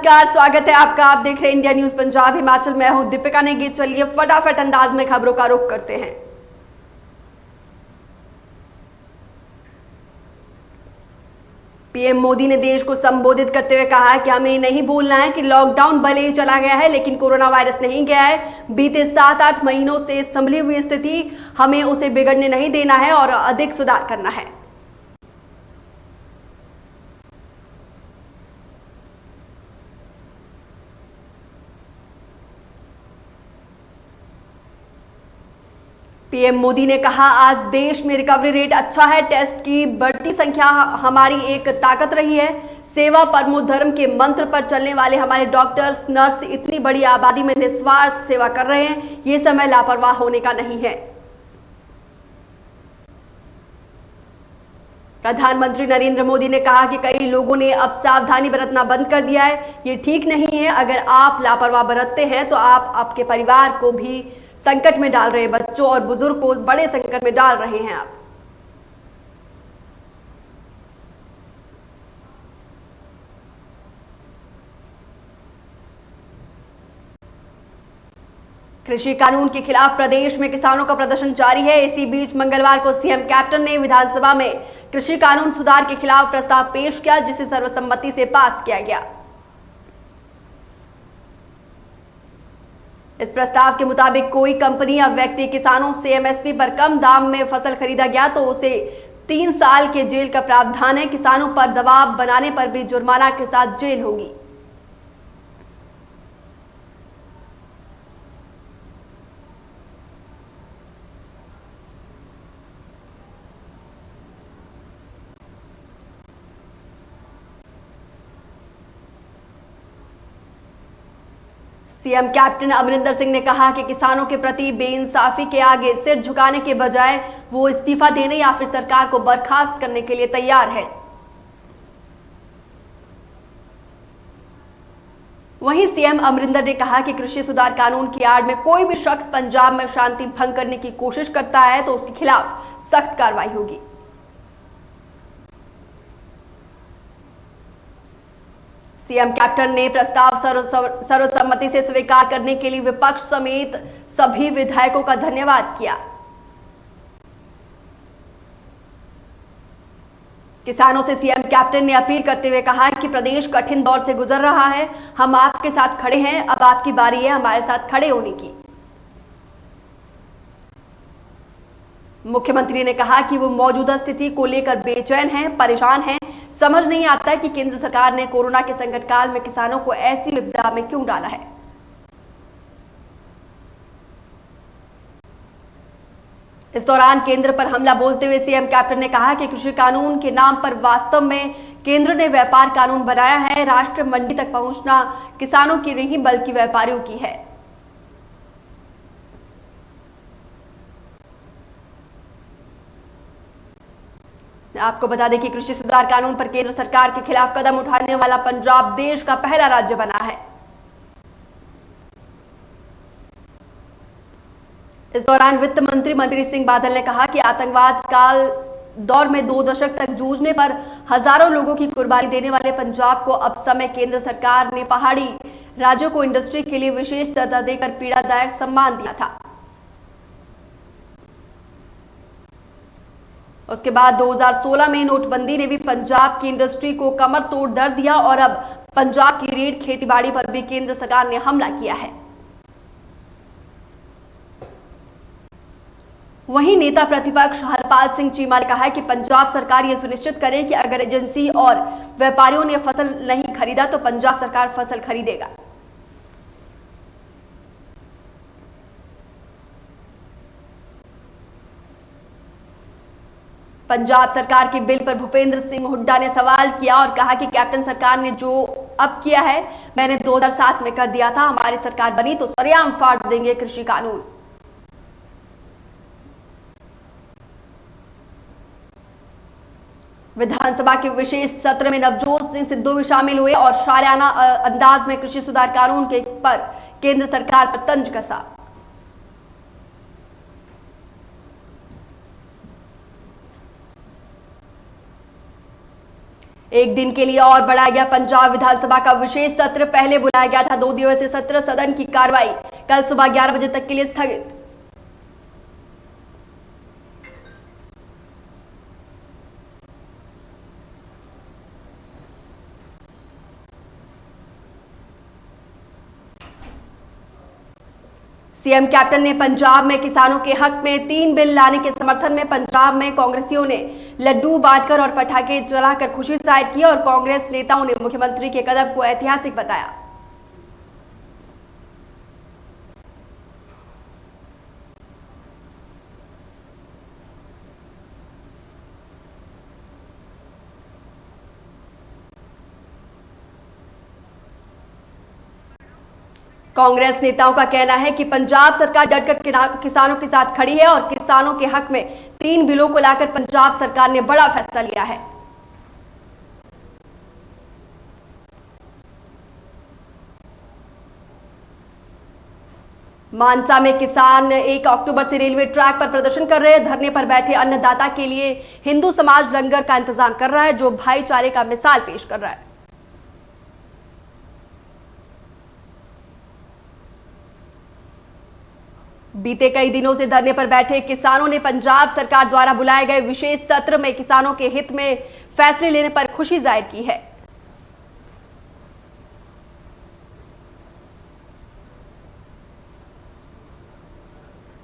नमस्कार, स्वागत है आपका। आप देख रहे हैं इंडिया न्यूज पंजाब हिमाचल। मैं हूं दीपिका नेगी। चलिए फटाफट अंदाज में खबरों का रुख करते हैं। पीएम मोदी ने देश को संबोधित करते हुए कहा है कि हमें नहीं भूलना है कि लॉकडाउन भले ही चला गया है, लेकिन कोरोना वायरस नहीं गया है। बीते 7-8 महीनों से संभली हुई स्थिति, हमें उसे बिगड़ने नहीं देना है और अधिक सुधार करना है। पीएम मोदी ने कहा, आज देश में रिकवरी रेट अच्छा है। टेस्ट की बढ़ती संख्या हमारी एक ताकत रही है। सेवा परमो धर्म के मंत्र पर चलने वाले हमारे डॉक्टर्स, नर्स इतनी बड़ी आबादी में निस्वार्थ सेवा कर रहे हैं। ये समय लापरवाह होने का नहीं है। प्रधानमंत्री नरेंद्र मोदी ने कहा कि कई लोगों ने अब सावधानी बरतना बंद कर दिया है। ये ठीक नहीं है। अगर आप लापरवाह बरतते हैं तो आप आपके परिवार को भी संकट में डाल रहे हैं। बच्चों और बुजुर्ग को बड़े संकट में डाल रहे हैं आप। कृषि कानून के खिलाफ प्रदेश में किसानों का प्रदर्शन जारी है। इसी बीच मंगलवार को सीएम कैप्टन ने विधानसभा में कृषि कानून सुधार के खिलाफ प्रस्ताव पेश किया, जिसे सर्वसम्मति से पास किया गया। इस प्रस्ताव के मुताबिक कोई कंपनी या व्यक्ति किसानों से एमएसपी पर कम दाम में फसल खरीदा गया तो उसे 3 साल के जेल का प्रावधान है। किसानों पर दबाव बनाने पर भी जुर्माना के साथ जेल होगी। सीएम कैप्टन अमरिंदर सिंह ने कहा कि किसानों के प्रति बेइंसाफी के आगे सिर झुकाने के बजाय वो इस्तीफा देने या फिर सरकार को बर्खास्त करने के लिए तैयार है। वहीं सीएम अमरिंदर ने कहा कि कृषि सुधार कानून की आड़ में कोई भी शख्स पंजाब में शांति भंग करने की कोशिश करता है तो उसके खिलाफ सख्त कार्रवाई होगी। सीएम कैप्टन ने प्रस्ताव सर्वसम्मति से स्वीकार करने के लिए विपक्ष समेत सभी विधायकों का धन्यवाद किया। किसानों से सीएम कैप्टन ने अपील करते हुए कहा कि प्रदेश कठिन दौर से गुजर रहा है। हम आपके साथ खड़े हैं। अब आपकी बारी है हमारे साथ खड़े होने की। मुख्यमंत्री ने कहा कि वो मौजूदा स्थिति को लेकर बेचैन हैं, परेशान हैं। समझ नहीं आता कि केंद्र सरकार ने कोरोना के संकट काल में किसानों को ऐसी विपदा में क्यों डाला है। इस दौरान केंद्र पर हमला बोलते हुए सीएम कैप्टन ने कहा कि कृषि कानून के नाम पर वास्तव में केंद्र ने व्यापार कानून बनाया है। राष्ट्र मंडी तक पहुंचना किसानों की नहीं बल्कि व्यापारियों की है। आपको बता दें कि कृषि सुधार कानून पर केंद्र सरकार के खिलाफ कदम उठाने वाला पंजाब देश का पहला राज्य बना है। इस दौरान वित्त मंत्री मनप्रीत सिंह बादल ने कहा कि आतंकवाद काल दौर में 2 दशक तक जूझने पर हजारों लोगों की कुर्बानी देने वाले पंजाब को अब समय केंद्र सरकार ने पहाड़ी राज्यों को इंडस्ट्री के लिए विशेष दर्जा देकर पीड़ादायक सम्मान दिया था। उसके बाद 2016 में नोटबंदी ने भी पंजाब की इंडस्ट्री को कमर तोड़ दर्द दिया और अब पंजाब की रीढ़ खेतीबाड़ी पर भी केंद्र सरकार ने हमला किया है। वहीं नेता प्रतिपक्ष हरपाल सिंह चीमा ने कहा है कि पंजाब सरकार यह सुनिश्चित करे कि अगर एजेंसी और व्यापारियों ने फसल नहीं खरीदा तो पंजाब सरकार फसल खरीदेगा। पंजाब सरकार के बिल पर भूपेंद्र सिंह हुड्डा ने सवाल किया और कहा कि कैप्टन सरकार ने जो अब किया है मैंने 2007 में कर दिया था। हमारी सरकार बनी तो सरेआम फाड़ देंगे कृषि कानून। विधानसभा के विशेष सत्र में नवजोत सिंह सिद्धू भी शामिल हुए और शायराना अंदाज में कृषि सुधार कानून के पर केंद्र सरकार पर तंज कसा। एक दिन के लिए और बढ़ाया गया पंजाब विधानसभा का विशेष सत्र। पहले बुलाया गया था 2 दिवसीय सत्र। सदन की कार्रवाई कल सुबह 11 बजे तक के लिए स्थगित। सीएम कैप्टन ने पंजाब में किसानों के हक में 3 बिल लाने के समर्थन में पंजाब में कांग्रेसियों ने लड्डू बांटकर और पटाखे जलाकर खुशी जाहिर की और कांग्रेस नेताओं ने मुख्यमंत्री के कदम को ऐतिहासिक बताया। कांग्रेस नेताओं का कहना है कि पंजाब सरकार डटकर किसानों के साथ खड़ी है और किसानों के हक में 3 बिलों को लाकर पंजाब सरकार ने बड़ा फैसला लिया है। मानसा में किसान 1 अक्टूबर से रेलवे ट्रैक पर प्रदर्शन कर रहे हैं। धरने पर बैठे अन्नदाता के लिए हिंदू समाज लंगर का इंतजाम कर रहा है, जो भाईचारे का मिसाल पेश कर रहा है। बीते कई दिनों से धरने पर बैठे किसानों ने पंजाब सरकार द्वारा बुलाए गए विशेष सत्र में किसानों के हित में फैसले लेने पर खुशी जाहिर की है।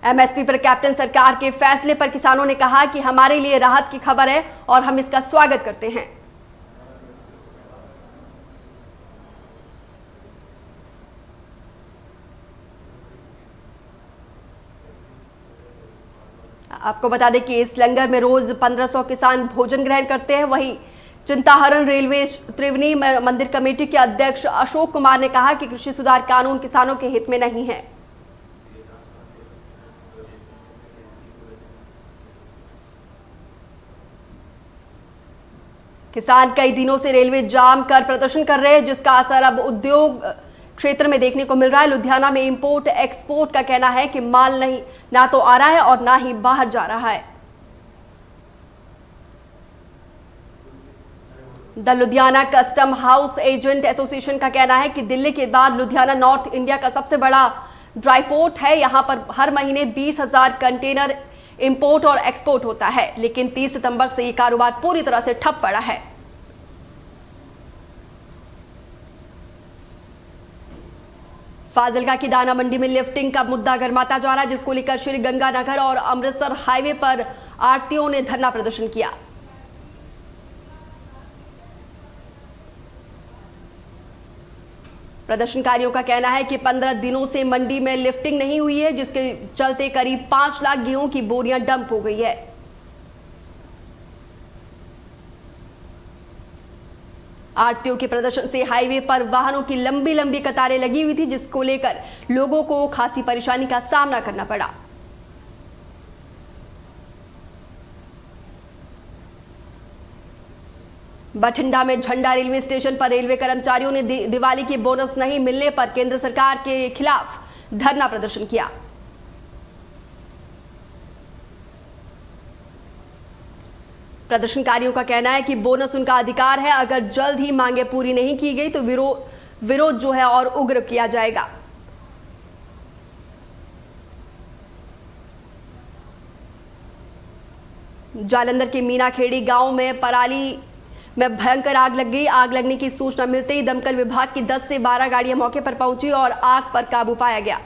एमएसपी पर कैप्टन सरकार के फैसले पर किसानों ने कहा कि हमारे लिए राहत की खबर है और हम इसका स्वागत करते हैं। आपको बता दें कि इस लंगर में रोज 1500 किसान भोजन ग्रहण करते हैं। वहीं चिंताहरण रेलवे त्रिवेणी मंदिर कमेटी के अध्यक्ष अशोक कुमार ने कहा कि कृषि सुधार कानून किसानों के हित में नहीं है। किसान कई दिनों से रेलवे जाम कर प्रदर्शन कर रहे हैं, जिसका असर अब उद्योग क्षेत्र में देखने को मिल रहा है। लुधियाना में इंपोर्ट एक्सपोर्ट का कहना है कि माल नहीं ना तो आ रहा है और ना ही बाहर जा रहा है। The Ludhiana custom house agent association का कहना है कि दिल्ली के बाद लुधियाना नॉर्थ इंडिया का सबसे बड़ा ड्राई पोर्ट है। यहां पर हर महीने 20,000 कंटेनर इंपोर्ट और एक्सपोर्ट होता है, लेकिन 30 सितंबर से ये कारोबार पूरी तरह से ठप पड़ा है। फाजिलका की दाना मंडी में लिफ्टिंग का मुद्दा गर्माता जा रहा है, जिसको लेकर श्री गंगानगर और अमृतसर हाईवे पर आढ़तियों ने धरना प्रदर्शन किया। प्रदर्शनकारियों का कहना है कि 15 दिनों से मंडी में लिफ्टिंग नहीं हुई है, जिसके चलते करीब 5 लाख गेहूं की बोरियां डंप हो गई है। आढ़तियों के प्रदर्शन से हाईवे पर वाहनों की लंबी लंबी कतारें लगी हुई थी, जिसको लेकर लोगों को खासी परेशानी का सामना करना पड़ा। बठिंडा में झंडा रेलवे स्टेशन पर रेलवे कर्मचारियों ने दिवाली की बोनस नहीं मिलने पर केंद्र सरकार के खिलाफ धरना प्रदर्शन किया। प्रदर्शनकारियों का कहना है कि बोनस उनका अधिकार है, अगर जल्द ही मांगे पूरी नहीं की गई तो विरोध जो है और उग्र किया जाएगा। जालंधर के मीनाखेड़ी गांव में पराली में भयंकर आग लग गई। आग लगने की सूचना मिलते ही दमकल विभाग की 10 से 12 गाड़ियां मौके पर पहुंची और आग पर काबू पाया गया।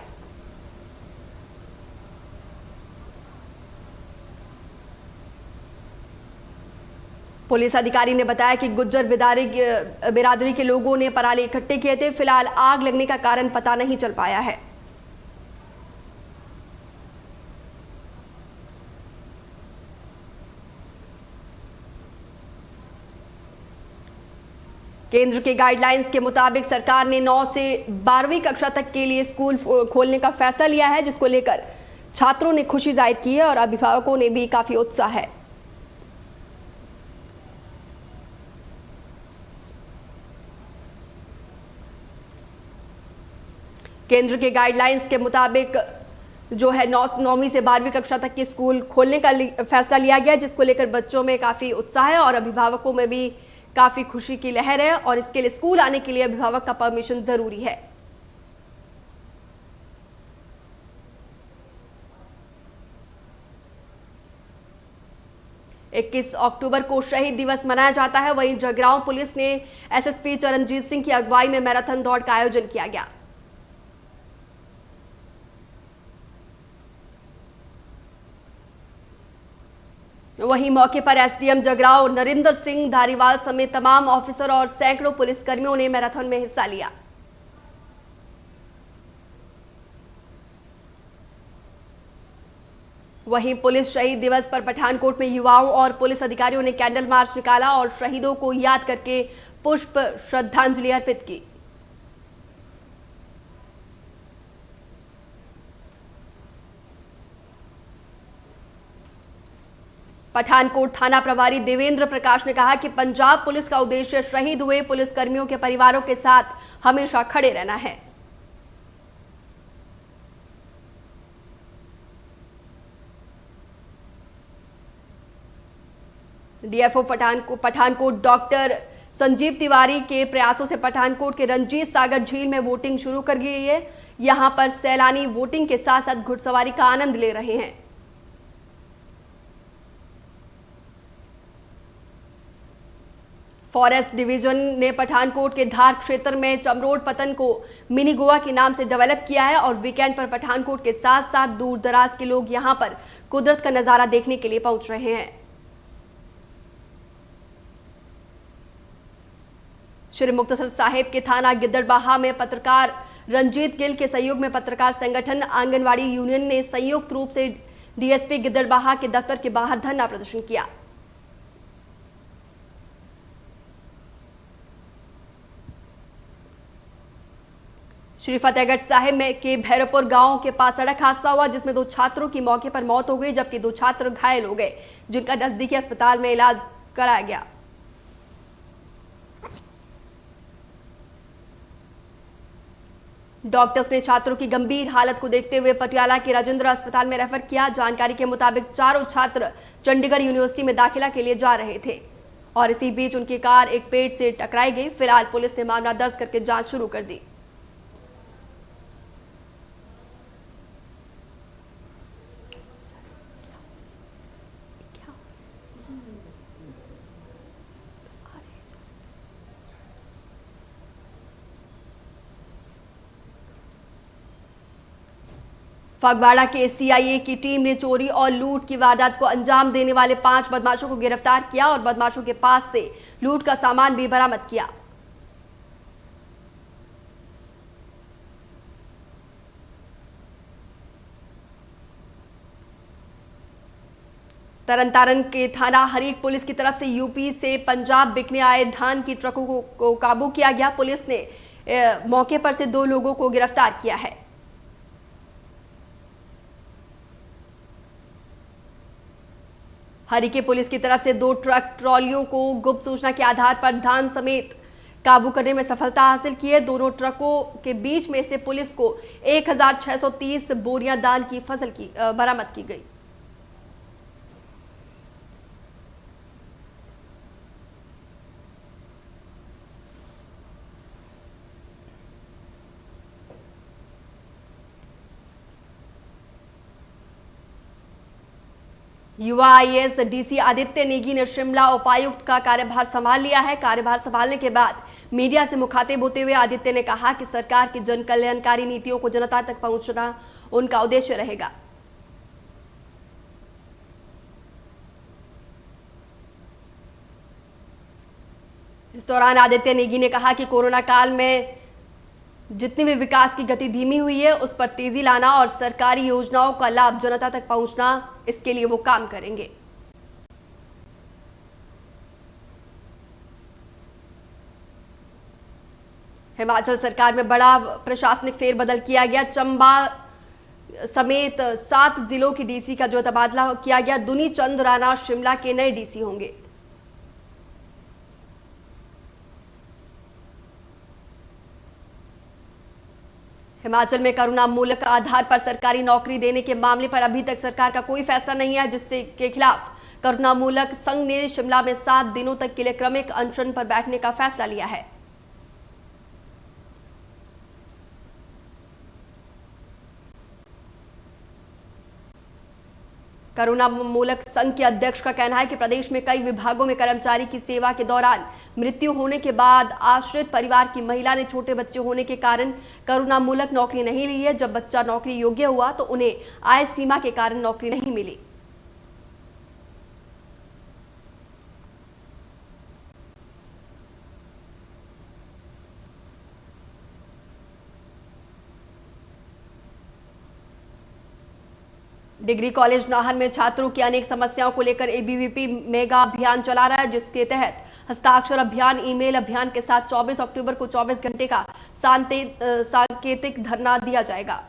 पुलिस अधिकारी ने बताया कि गुज्जर बिरादरी के लोगों ने पराली इकट्ठे किए थे। फिलहाल आग लगने का कारण पता नहीं चल पाया है। केंद्र के गाइडलाइंस के मुताबिक सरकार ने 9 से 12वीं कक्षा तक के लिए स्कूल खोलने का फैसला लिया है, जिसको लेकर छात्रों ने खुशी जाहिर की है और अभिभावकों ने भी काफी उत्साह है। केंद्र के गाइडलाइंस के मुताबिक जो है 9वीं से 12वीं कक्षा तक के स्कूल खोलने का फैसला लिया गया, जिसको लेकर बच्चों में काफी उत्साह है और अभिभावकों में भी काफी खुशी की लहर है और इसके लिए स्कूल आने के लिए अभिभावक का परमिशन जरूरी है। 21 अक्टूबर को शहीद दिवस मनाया जाता है। वहीं जगरांव पुलिस ने एसएसपी चरणजीत सिंह की अगुवाई में मैराथन दौड़ का आयोजन किया गया। वहीं मौके पर एसडीएम जगरांव नरेंद्र सिंह धारीवाल समेत तमाम ऑफिसर और सैकड़ों पुलिसकर्मियों ने मैराथन में हिस्सा लिया। वहीं पुलिस शहीद दिवस पर पठानकोट में युवाओं और पुलिस अधिकारियों ने कैंडल मार्च निकाला और शहीदों को याद करके पुष्प श्रद्धांजलि अर्पित की। पठानकोट थाना प्रभारी देवेंद्र प्रकाश ने कहा कि पंजाब पुलिस का उद्देश्य शहीद हुए पुलिसकर्मियों के परिवारों के साथ हमेशा खड़े रहना है। डीएफओ पठानकोट डॉक्टर संजीव तिवारी के प्रयासों से पठानकोट के रंजीत सागर झील में वोटिंग शुरू कर गई है। यहां पर सैलानी वोटिंग के साथ साथ घुड़सवारी का आनंद ले रहे हैं। फॉरेस्ट डिवीजन ने पठानकोट के धार क्षेत्र में चमरोड पतन को मिनी गोवा के नाम से डेवलप किया है और वीकेंड पर पठानकोट के साथ साथ दूर दराज के लोग यहां पर कुदरत का नजारा देखने के लिए पहुंच रहे हैं। श्री मुक्तसर साहिब के थाना गिद्दड़बाहा में पत्रकार रंजीत गिल के सहयोग में पत्रकार संगठन आंगनवाड़ी यूनियन ने संयुक्त रूप से डीएसपी गिद्दड़बाहा के दफ्तर के बाहर धरना प्रदर्शन किया। श्री फतेहगढ़ साहिब में के भैरवपुर गांव के पास सड़क हादसा हुआ जिसमें 2 छात्रों की मौके पर मौत हो गई जबकि 2 छात्र घायल हो गए जिनका नजदीकी अस्पताल में इलाज कराया गया। डॉक्टर्स ने छात्रों की गंभीर हालत को देखते हुए पटियाला के राजेंद्र अस्पताल में रेफर किया। जानकारी के मुताबिक चारों छात्र चंडीगढ़ यूनिवर्सिटी में दाखिला के लिए जा रहे थे और इसी बीच उनकी कार एक पेड़ से टकराई गई। फिलहाल पुलिस ने मामला दर्ज करके जांच शुरू कर दी। फगवाड़ा के सीआईए की टीम ने चोरी और लूट की वारदात को अंजाम देने वाले 5 बदमाशों को गिरफ्तार किया और बदमाशों के पास से लूट का सामान भी बरामद किया। तरनतारन के थाना हरीक पुलिस की तरफ से यूपी से पंजाब बिकने आए धान की ट्रकों को काबू किया गया। पुलिस ने मौके पर से 2 लोगों को गिरफ्तार किया है। हरीके पुलिस की तरफ से 2 ट्रक ट्रॉलियों को गुप्त सूचना के आधार पर धान समेत काबू करने में सफलता हासिल की है। दोनों ट्रकों के बीच में से पुलिस को 1630 बोरियां धान की फसल की बरामद की गई। युवा आईएएस डीसी आदित्य नेगी ने शिमला उपायुक्त का कार्यभार संभाल लिया है। कार्यभार संभालने के बाद मीडिया से मुखातिब होते हुए आदित्य ने कहा कि सरकार की जन कल्याणकारी नीतियों को जनता तक पहुंचना उनका उद्देश्य रहेगा। इस दौरान आदित्य नेगी ने कहा कि कोरोना काल में जितनी भी विकास की गति धीमी हुई है उस पर तेजी लाना और सरकारी योजनाओं का लाभ जनता तक पहुंचना, इसके लिए वो काम करेंगे। हिमाचल सरकार में बड़ा प्रशासनिक फेरबदल किया गया। चंबा समेत 7 जिलों की डीसी का जो तबादला किया गया। दुनी चंद राणा शिमला के नए डीसी होंगे। हिमाचल में करुणा मूलक आधार पर सरकारी नौकरी देने के मामले पर अभी तक सरकार का कोई फैसला नहीं है जिससे के खिलाफ करुणामूलक संघ ने शिमला में 7 दिनों तक के लिए क्रमिक अनशन पर बैठने का फैसला लिया है। करुणामूलक संघ के अध्यक्ष का कहना है कि प्रदेश में कई विभागों में कर्मचारी की सेवा के दौरान मृत्यु होने के बाद आश्रित परिवार की महिला ने छोटे बच्चे होने के कारण करुणामूलक नौकरी नहीं ली है। जब बच्चा नौकरी योग्य हुआ तो उन्हें आय सीमा के कारण नौकरी नहीं मिली। डिग्री कॉलेज नाहन में छात्रों की अनेक समस्याओं को लेकर एबीवीपी मेगा अभियान चला रहा है, जिसके तहत हस्ताक्षर अभियान, ईमेल अभियान के साथ 24 अक्टूबर को 24 घंटे का सांकेतिक धरना दिया जाएगा।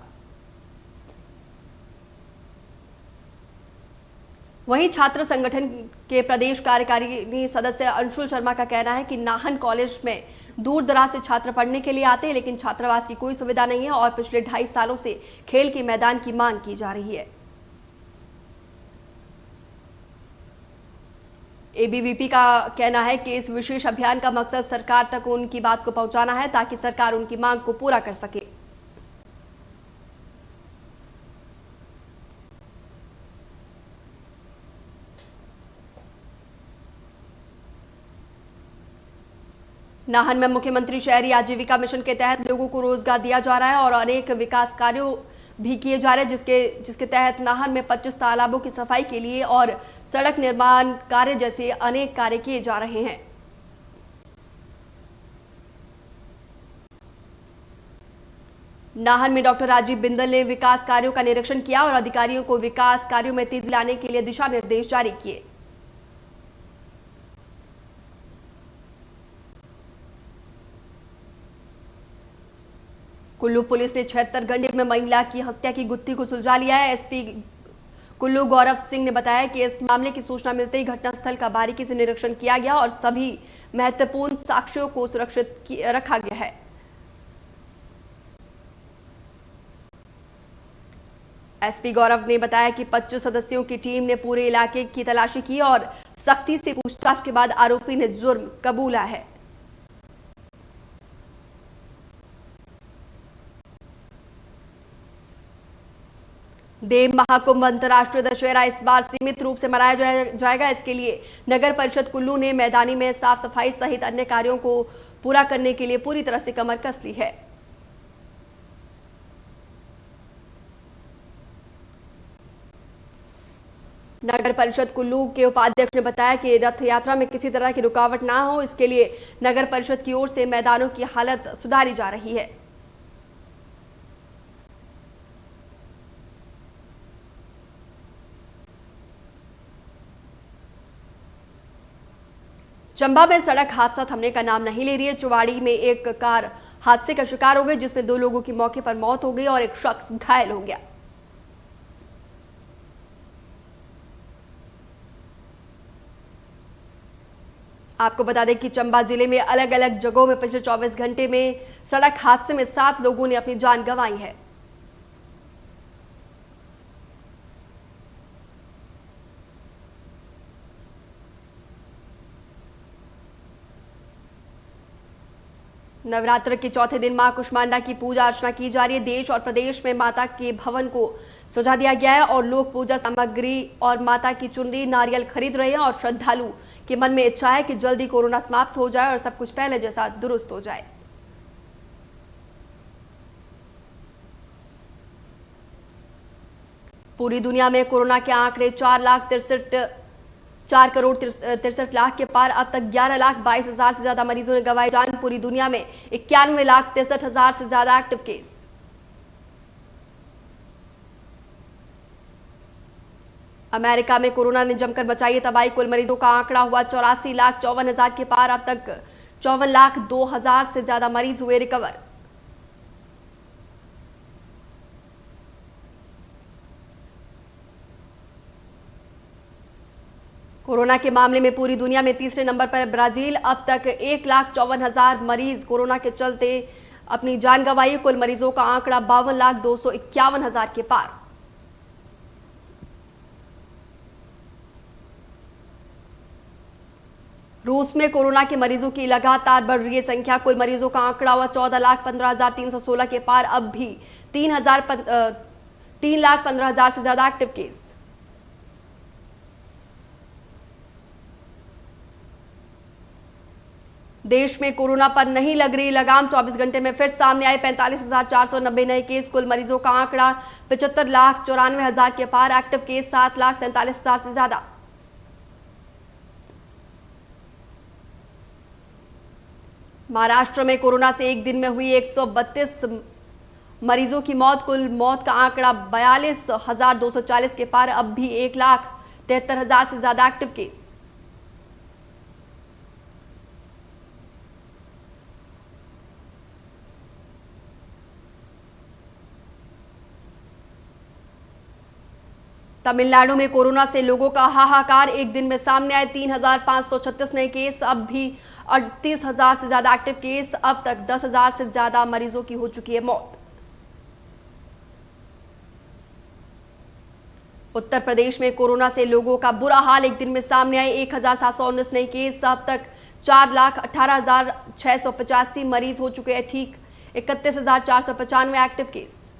वहीं छात्र संगठन के प्रदेश कार्यकारिणी सदस्य अंशुल शर्मा का कहना है कि नाहन कॉलेज में दूर दराज से छात्र पढ़ने के लिए आते हैं, लेकिन छात्रावास की कोई सुविधा नहीं है और पिछले 2.5 सालों से खेल के मैदान की मांग की जा रही है। एबीवीपी का कहना है कि इस विशेष अभियान का मकसद सरकार तक उनकी बात को पहुंचाना है, ताकि सरकार उनकी मांग को पूरा कर सके। नाहन में मुख्यमंत्री शहरी आजीविका मिशन के तहत लोगों को रोजगार दिया जा रहा है और अनेक विकास कार्यों भी किए जा रहे हैं, जिसके तहत नाहन में 25 तालाबों की सफाई के लिए और सड़क निर्माण कार्य जैसे अनेक कार्य किए जा रहे हैं। नाहन में डॉक्टर राजीव बिंदल ने विकास कार्यों का निरीक्षण किया और अधिकारियों को विकास कार्यों में तेजी लाने के लिए दिशा निर्देश जारी किए। कुल्लू पुलिस ने 76 घंटे में महिला की हत्या की गुत्थी को सुलझा लिया है। एसपी कुल्लू गौरव सिंह ने बताया कि इस मामले की सूचना मिलते ही घटनास्थल का बारीकी से निरीक्षण किया गया और सभी महत्वपूर्ण साक्ष्यों को सुरक्षित रखा गया है। एसपी गौरव ने बताया कि 25 सदस्यों की टीम ने पूरे इलाके की तलाशी की और सख्ती से पूछताछ के बाद आरोपी ने जुर्म कबूला है। देव महाकुंभ अंतर्राष्ट्रीय दशहरा इस बार सीमित रूप से मनाया जाएगा। इसके लिए नगर परिषद कुल्लू ने मैदानी में साफ सफाई सहित अन्य कार्यों को पूरा करने के लिए पूरी तरह से कमर कस ली है। नगर परिषद कुल्लू के उपाध्यक्ष ने बताया कि रथ यात्रा में किसी तरह की रुकावट ना हो, इसके लिए नगर परिषद की ओर से मैदानों की हालत सुधारी जा रही है। चंबा में सड़क हादसा थमने का नाम नहीं ले रही है। चुवाड़ी में एक कार हादसे का शिकार हो गई, जिसमें 2 लोगों की मौके पर मौत हो गई और एक शख्स घायल हो गया। आपको बता दें कि चंबा जिले में अलग अलग जगहों में पिछले 24 घंटे में सड़क हादसे में 7 लोगों ने अपनी जान गंवाई है। नवरात्र के चौथे दिन मां कुष्मांडा की पूजा अर्चना की जा रही है। देश और प्रदेश में माता के भवन को सजा दिया गया है और लोग पूजा सामग्री और माता की चुनरी, नारियल खरीद रहे हैं और श्रद्धालु के मन में इच्छा है कि जल्दी कोरोना समाप्त हो जाए और सब कुछ पहले जैसा दुरुस्त हो जाए। पूरी दुनिया में कोरोना के आंकड़े 4 करोड़ 63 लाख के पार। अब तक 11,22,000 से ज्यादा मरीजों ने गंवाई जान। पूरी दुनिया में 91,63,000 से ज्यादा एक्टिव केस। अमेरिका में कोरोना ने जमकर मचाई है तबाही। कुल मरीजों का आंकड़ा हुआ 84,54,000 के पार। अब तक 54,02,000 से ज्यादा मरीज हुए रिकवर। कोरोना के मामले में पूरी दुनिया में तीसरे नंबर पर ब्राजील। अब तक 1,54,000 मरीज कोरोना के चलते अपनी जान गंवाई। कुल मरीजों का आंकड़ा 52,251,000 के पार। रूस में कोरोना के मरीजों की लगातार बढ़ रही है संख्या। कुल मरीजों का आंकड़ा हुआ 14,15,316 के पार। अब भी 3,15,000 से ज्यादा एक्टिव केस। देश में कोरोना पर नहीं लग रही लगाम। 24 घंटे में फिर सामने आए 45,490 नए केस। कुल मरीजों का आंकड़ा 75,94,000 के पार। एक्टिव केस 7,47,000 से ज्यादा। महाराष्ट्र में कोरोना से एक दिन में हुई 132 मरीजों की मौत। कुल मौत का आंकड़ा 42,240 के पार। अब भी 1,73,000 से ज्यादा एक्टिव केस। तमिलनाडु में कोरोना से लोगों का हाहाकार। एक दिन में सामने आए 3,536 नए केस। अब भी 38,000 से ज्यादा एक्टिव केस। अब तक 10,000 से ज्यादा मरीजों की हो चुकी है मौत। उत्तर प्रदेश में कोरोना से लोगों का बुरा हाल। एक दिन में सामने आए 1,719 नए केस। अब तक 4,18,685 मरीज हो चुके हैं ठीक। 31,495 एक्टिव केस।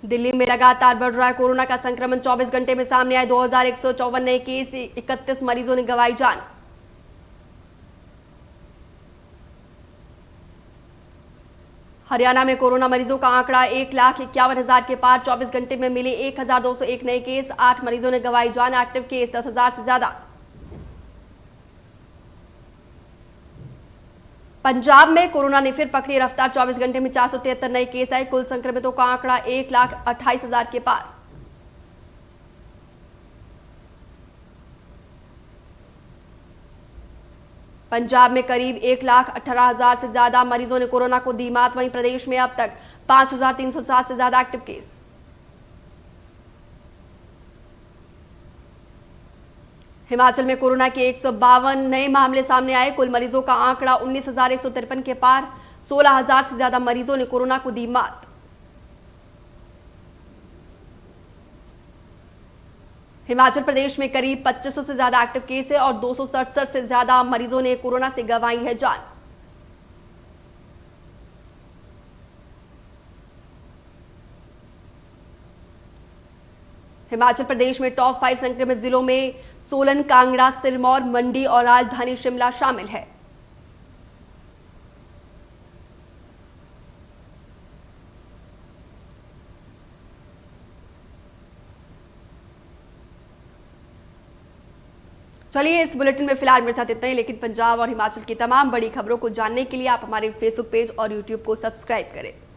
दिल्ली में लगातार बढ़ रहा है कोरोना का संक्रमण। 24 घंटे में सामने आए 2,154 नए केस। 31 मरीजों ने गंवाई जान। हरियाणा में कोरोना मरीजों का आंकड़ा 1,51,000 के पार। 24 घंटे में मिले 1,201 नए केस। 8 मरीजों ने गंवाई जान। एक्टिव केस 10,000 से ज्यादा। पंजाब में कोरोना ने फिर पकड़ी रफ्तार। 24 घंटे में 473 नए केस आए। कुल संक्रमितों का आंकड़ा 1,28,000 के पार। पंजाब में करीब 1,18,000 से ज्यादा मरीजों ने कोरोना को दी मात। वहीं प्रदेश में अब तक 5,307 से ज्यादा एक्टिव केस। हिमाचल में कोरोना के 152 नए मामले सामने आए। कुल मरीजों का आंकड़ा 19,153 के पार। 16,000 से ज्यादा मरीजों ने कोरोना को दी मात। हिमाचल प्रदेश में करीब 2500 से ज्यादा एक्टिव केस है और 267 से ज्यादा मरीजों ने कोरोना से गंवाई है जान। हिमाचल प्रदेश में टॉप 5 संक्रमित जिलों में सोलन, कांगड़ा, सिरमौर, मंडी और राजधानी शिमला शामिल है। चलिए, इस बुलेटिन में फिलहाल मेरे साथ इतना ही, लेकिन पंजाब और हिमाचल की तमाम बड़ी खबरों को जानने के लिए आप हमारे फेसबुक पेज और यूट्यूब को सब्सक्राइब करें।